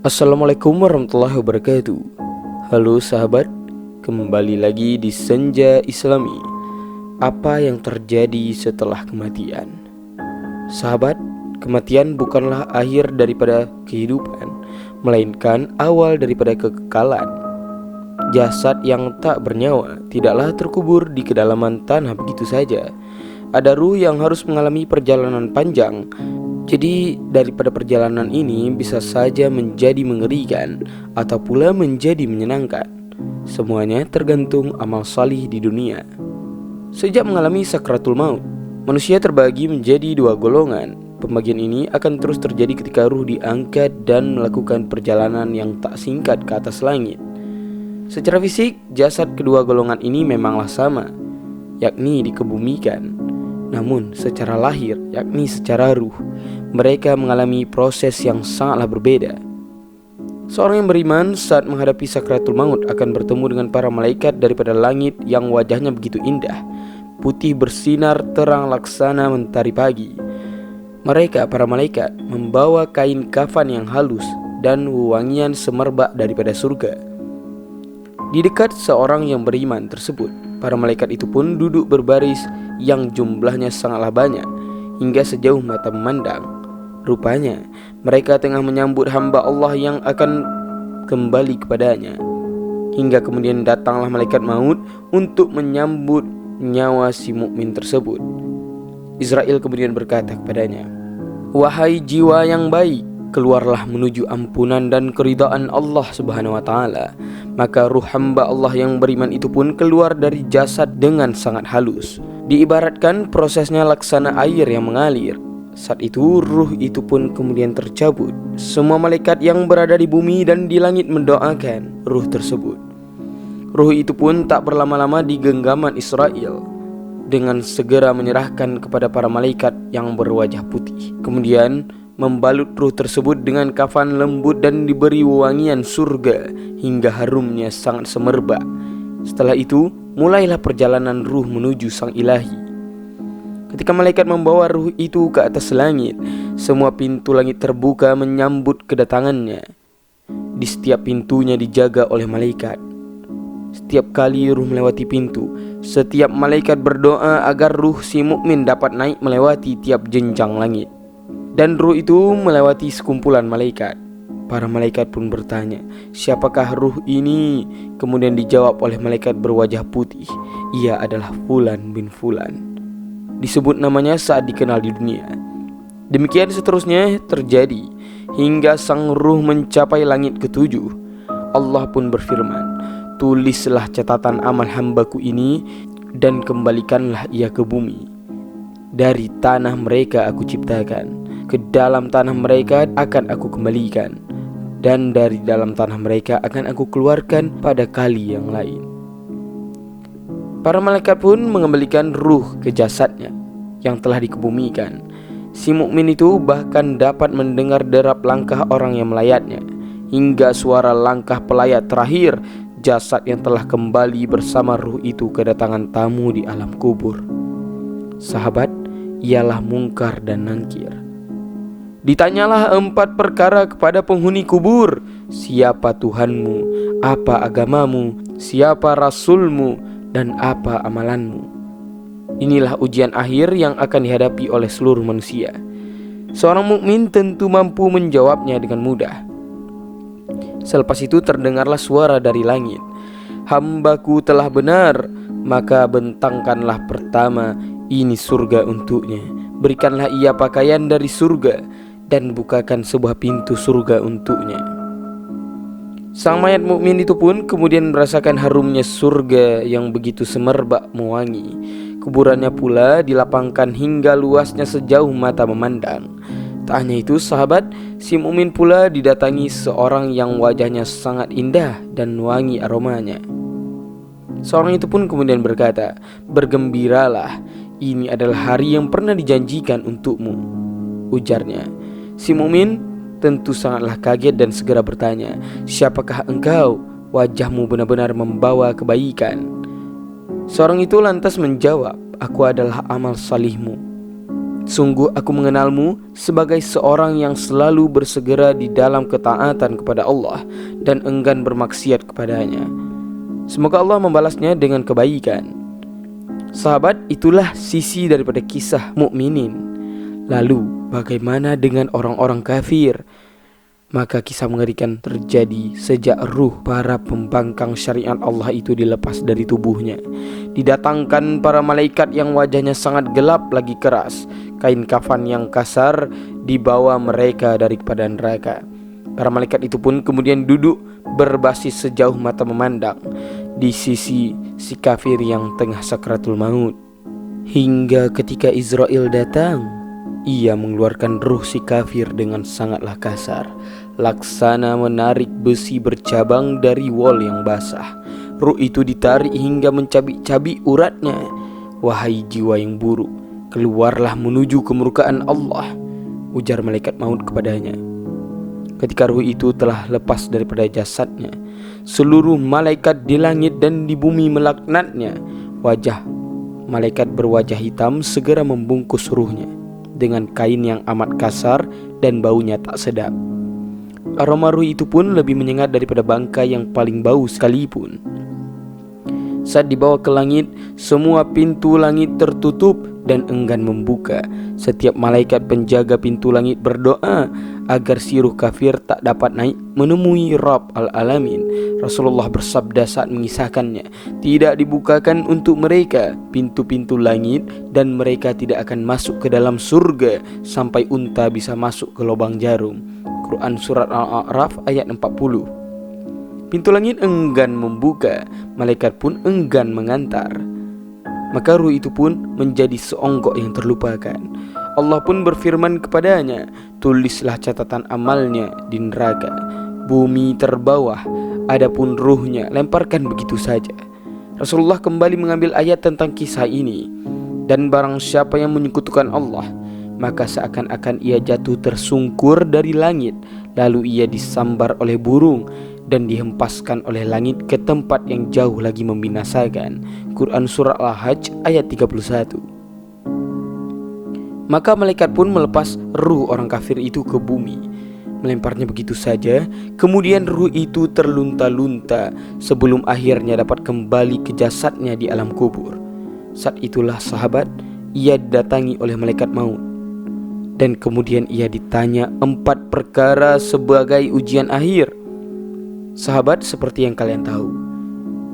Assalamualaikum warahmatullahi wabarakatuh. Halo sahabat, kembali lagi di Senja Islami. Apa yang terjadi setelah kematian? Sahabat, kematian bukanlah akhir daripada kehidupan, melainkan awal daripada kekekalan. Jasad yang tak bernyawa tidaklah terkubur di kedalaman tanah begitu saja. Ada ruh yang harus mengalami perjalanan panjang. Jadi daripada perjalanan ini bisa saja menjadi mengerikan atau pula menjadi menyenangkan. Semuanya tergantung amal salih di dunia. Sejak mengalami sakratul maut, manusia terbagi menjadi dua golongan. Pembagian ini akan terus terjadi ketika ruh diangkat dan melakukan perjalanan yang tak singkat ke atas langit. Secara fisik, jasad kedua golongan ini memanglah sama, yakni dikebumikan. Namun secara lahir, yakni secara ruh, mereka mengalami proses yang sangatlah berbeda. Seorang yang beriman saat menghadapi sakratul maut akan bertemu dengan para malaikat daripada langit yang wajahnya begitu indah, putih bersinar terang laksana mentari pagi. Mereka, para malaikat, membawa kain kafan yang halus dan wewangian semerbak daripada surga. Di dekat seorang yang beriman tersebut, para malaikat itu pun duduk berbaris yang jumlahnya sangatlah banyak, hingga sejauh mata memandang. Rupanya mereka tengah menyambut hamba Allah yang akan kembali kepadanya. Hingga kemudian datanglah malaikat maut untuk menyambut nyawa si mukmin tersebut. Israel kemudian berkata kepadanya, "Wahai jiwa yang baik, keluarlah menuju ampunan dan keridhaan Allah Subhanahu wa taala." Maka ruh hamba Allah yang beriman itu pun keluar dari jasad dengan sangat halus. Diibaratkan prosesnya laksana air yang mengalir. Saat itu ruh itu pun kemudian tercabut. Semua malaikat yang berada di bumi dan di langit mendoakan ruh tersebut. Ruh itu pun tak berlama-lama di genggaman Israel, dengan segera menyerahkan kepada para malaikat yang berwajah putih. Kemudian membalut ruh tersebut dengan kafan lembut dan diberi wewangian surga hingga harumnya sangat semerbak. Setelah itu mulailah perjalanan ruh menuju Sang Ilahi. Ketika malaikat membawa ruh itu ke atas langit, semua pintu langit terbuka menyambut kedatangannya. Di setiap pintunya dijaga oleh malaikat. Setiap kali ruh melewati pintu, setiap malaikat berdoa agar ruh si mukmin dapat naik melewati tiap jenjang langit. Dan ruh itu melewati sekumpulan malaikat. Para malaikat pun bertanya, "Siapakah ruh ini?" Kemudian dijawab oleh malaikat berwajah putih, "Ia adalah Fulan bin Fulan." Disebut namanya saat dikenal di dunia. Demikian seterusnya terjadi hingga sang ruh mencapai langit ketujuh. Allah pun berfirman, "Tulislah catatan amal hambaku ini dan kembalikanlah ia ke bumi. Dari tanah mereka aku ciptakan, ke dalam tanah mereka akan aku kembalikan, dan dari dalam tanah mereka akan aku keluarkan pada kali yang lain." Para malaikat pun mengembalikan ruh ke jasadnya yang telah dikebumikan. Si mukmin itu bahkan dapat mendengar derap langkah orang yang melayatnya, hingga suara langkah pelayat terakhir jasad yang telah kembali bersama ruh itu kedatangan tamu di alam kubur. Sahabat, ialah Mungkar dan Nangkir. Ditanyalah 4 perkara kepada penghuni kubur. Siapa Tuhanmu? Apa agamamu? Siapa Rasulmu? Dan apa amalanmu? Inilah ujian akhir yang akan dihadapi oleh seluruh manusia. Seorang mukmin tentu mampu menjawabnya dengan mudah. Selepas itu terdengarlah suara dari langit, "Hambaku telah benar, maka bentangkanlah pertama ini surga untuknya. Berikanlah ia pakaian dari surga dan bukakan sebuah pintu surga untuknya." Sang mayat mukmin itu pun kemudian merasakan harumnya surga yang begitu semerbak mewangi. Kuburannya pula dilapangkan hingga luasnya sejauh mata memandang. Tak hanya itu sahabat, si mukmin pula didatangi seorang yang wajahnya sangat indah dan wangi aromanya. Seorang itu pun kemudian berkata, "Bergembiralah, ini adalah hari yang pernah dijanjikan untukmu," ujarnya. Si mukmin tentu sangatlah kaget dan segera bertanya, "Siapakah engkau? Wajahmu benar-benar membawa kebaikan." Seorang itu lantas menjawab, "Aku adalah amal salihmu." Sungguh aku mengenalmu sebagai seorang yang selalu bersegera di dalam ketaatan kepada Allah dan enggan bermaksiat kepadanya. Semoga Allah membalasnya dengan kebaikan. Sahabat, itulah sisi daripada kisah mukminin. Lalu bagaimana dengan orang-orang kafir? Maka kisah mengerikan terjadi sejak ruh para pembangkang syariat Allah itu dilepas dari tubuhnya. Didatangkan para malaikat yang wajahnya sangat gelap lagi keras. Kain kafan yang kasar dibawa mereka daripada neraka. Para malaikat itu pun kemudian duduk berbasis sejauh mata memandang di sisi si kafir yang tengah sakratul maut. Hingga ketika Israel datang, ia mengeluarkan ruh si kafir dengan sangatlah kasar, laksana menarik besi bercabang dari wol yang basah. Ruh itu ditarik hingga mencabik-cabik uratnya. Wahai jiwa yang buruk, keluarlah menuju kemurkaan Allah, ujar malaikat maut kepadanya. Ketika ruh itu telah lepas daripada jasadnya, seluruh malaikat di langit dan di bumi melaknatnya. Wajah malaikat berwajah hitam segera membungkus ruhnya dengan kain yang amat kasar dan baunya tak sedap. Aroma ruh itu pun lebih menyengat daripada bangkai yang paling bau sekalipun. Saat dibawa ke langit, semua pintu langit tertutup dan enggan membuka. Setiap malaikat penjaga pintu langit berdoa agar si ruh kafir tak dapat naik menemui Rabb al-Alamin. Rasulullah bersabda saat mengisahkannya, tidak dibukakan untuk mereka pintu-pintu langit dan mereka tidak akan masuk ke dalam surga sampai unta bisa masuk ke lubang jarum. Quran Surat Al-A'raf ayat 40. Pintu langit enggan membuka, malaikat pun enggan mengantar. Maka ruh itu pun menjadi seonggok yang terlupakan. Allah pun berfirman kepadanya, tulislah catatan amalnya di neraka. Bumi terbawah, adapun ruhnya lemparkan begitu saja. Rasulullah kembali mengambil ayat tentang kisah ini. Dan barang siapa yang menyekutukan Allah, maka seakan-akan ia jatuh tersungkur dari langit, lalu ia disambar oleh burung dan dihempaskan oleh langit ke tempat yang jauh lagi membinasakan. Quran Surah Al-Hajj ayat 31. Maka malaikat pun melepas ruh orang kafir itu ke bumi, melemparnya begitu saja. Kemudian ruh itu terlunta-lunta sebelum akhirnya dapat kembali ke jasadnya di alam kubur. Saat itulah sahabat, ia didatangi oleh malaikat maut. Dan kemudian ia ditanya 4 perkara sebagai ujian akhir. Sahabat, seperti yang kalian tahu,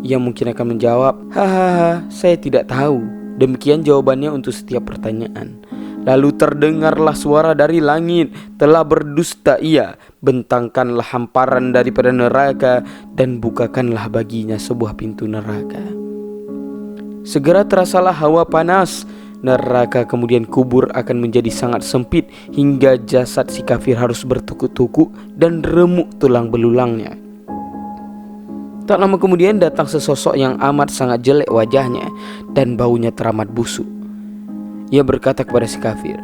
ia mungkin akan menjawab, hahaha, saya tidak tahu. Demikian jawabannya untuk setiap pertanyaan. Lalu terdengarlah suara dari langit, telah berdusta ia, bentangkanlah hamparan daripada neraka dan bukakanlah baginya sebuah pintu neraka. Segera terasalah hawa panas neraka, kemudian kubur akan menjadi sangat sempit hingga jasad si kafir harus bertukuk-tukuk dan remuk tulang belulangnya. Tak lama kemudian datang sesosok yang amat sangat jelek wajahnya dan baunya teramat busuk. Ia berkata kepada si kafir,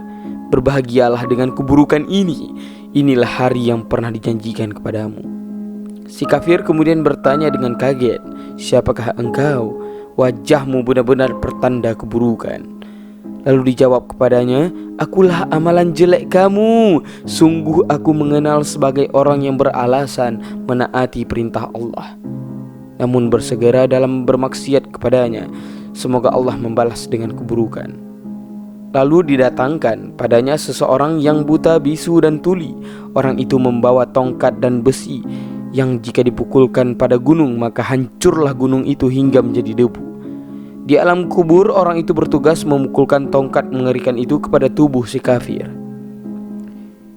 berbahagialah dengan keburukan ini. Inilah hari yang pernah dijanjikan kepadamu. Si kafir kemudian bertanya dengan kaget, siapakah engkau? Wajahmu benar-benar pertanda keburukan. Lalu dijawab kepadanya, akulah amalan jelek kamu. Sungguh aku mengenal sebagai orang yang beralasan menaati perintah Allah, namun bersegera dalam bermaksiat kepadanya. Semoga Allah membalas dengan keburukan. Lalu didatangkan padanya seseorang yang buta, bisu dan tuli. Orang itu membawa tongkat dan besi yang jika dipukulkan pada gunung maka hancurlah gunung itu hingga menjadi debu. Di alam kubur orang itu bertugas memukulkan tongkat mengerikan itu kepada tubuh si kafir.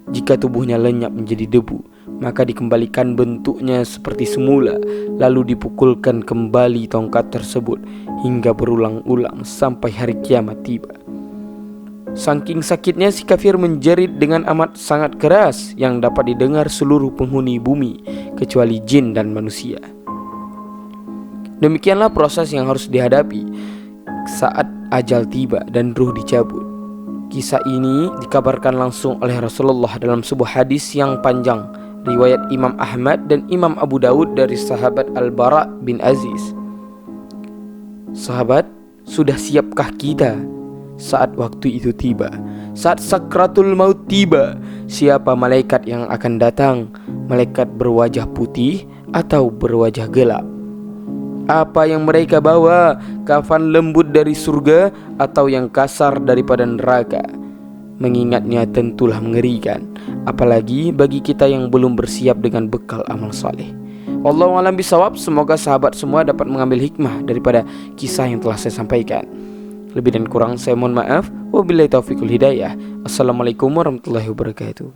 Jika tubuhnya lenyap menjadi debu, maka dikembalikan bentuknya seperti semula, lalu dipukulkan kembali tongkat tersebut hingga berulang-ulang sampai hari kiamat tiba. Saking sakitnya si kafir menjerit dengan amat sangat keras yang dapat didengar seluruh penghuni bumi kecuali jin dan manusia. Demikianlah proses yang harus dihadapi saat ajal tiba dan ruh dicabut. Kisah ini dikabarkan langsung oleh Rasulullah dalam sebuah hadis yang panjang, riwayat Imam Ahmad dan Imam Abu Dawud dari sahabat Al-Bara bin Aziz. Sahabat, sudah siapkah kita saat waktu itu tiba? saat sakratul maut tiba, siapa malaikat yang akan datang? Malaikat berwajah putih atau berwajah gelap? Apa yang mereka bawa? Kafan lembut dari surga atau yang kasar daripada neraka? Mengingatnya tentulah mengerikan, apalagi bagi kita yang belum bersiap dengan bekal amal saleh. Wallahu a'lam bishawab. Semoga sahabat semua dapat mengambil hikmah daripada kisah yang telah saya sampaikan. Lebih dan kurang saya mohon maaf. Wabillahi taufiqul hidayah. Assalamualaikum warahmatullahi wabarakatuh.